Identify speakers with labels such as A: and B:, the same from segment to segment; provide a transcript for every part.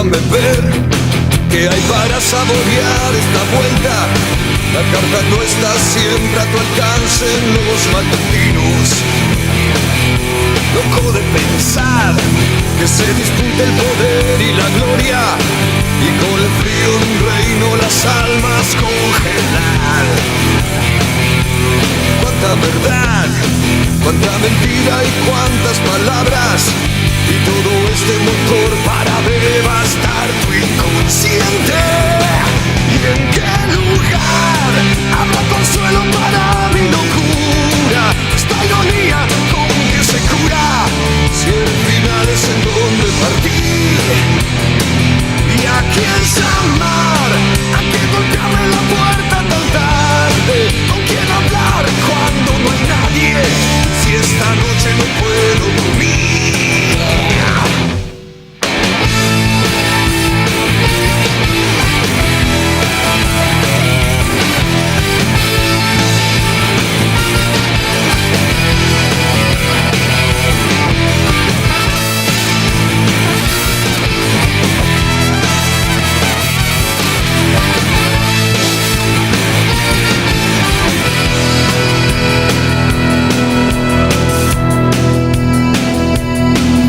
A: Déjame ver qué hay para saborear esta vuelta. La carta no está siempre a tu alcance en los matutinos. Loco de pensar que se disputa el poder y la gloria, y con el frío de un reino las almas congelar. Cuánta verdad, cuánta mentira y cuántas palabras, y todo este motor para devastar tu inconsciente. ¿Y en qué lugar habrá consuelo para mi locura? Esta ironía con que se cura, si el final es en donde partir. ¿Y a quién llamar? ¿A quién golpearle la puerta tan tarde? ¿Con quién hablar cuando no hay nadie? Si esta noche no puedo dormir.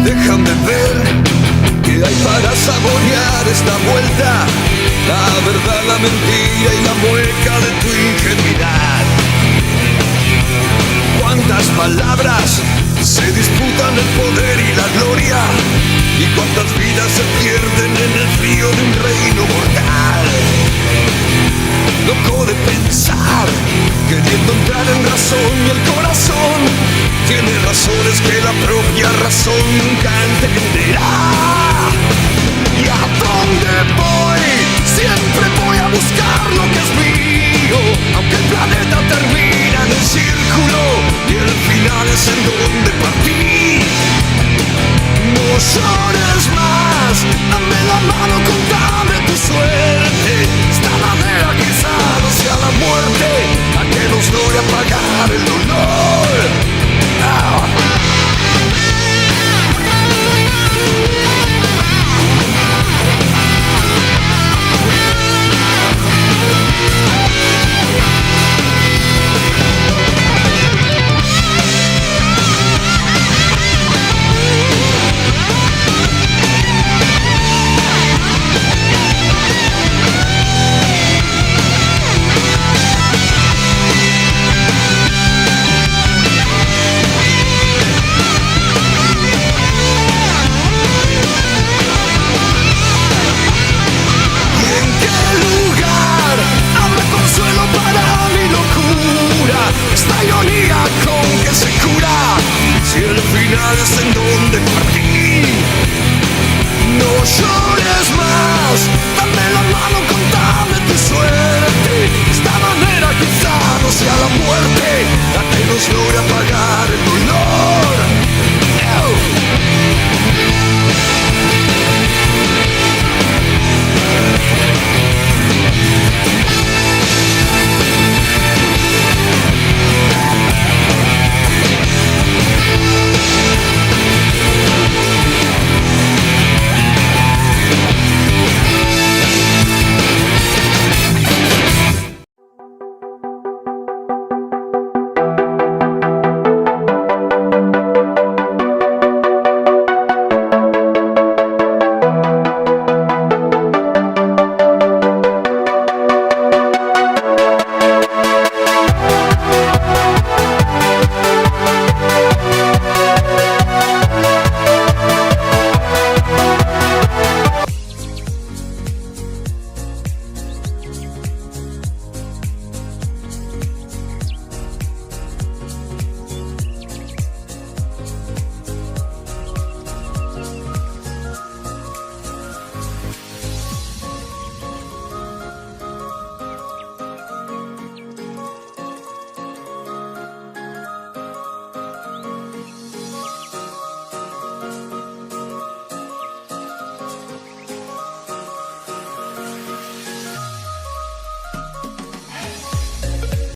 A: Déjame ver qué hay para saborear esta vuelta. La verdad, la mentira y la mueca de tu ingenuidad. Cuántas palabras se disputan el poder y la gloria, y cuántas vidas se pierden en el frío de un reino mortal. Loco de pensar, queriendo entrar en razón y el corazón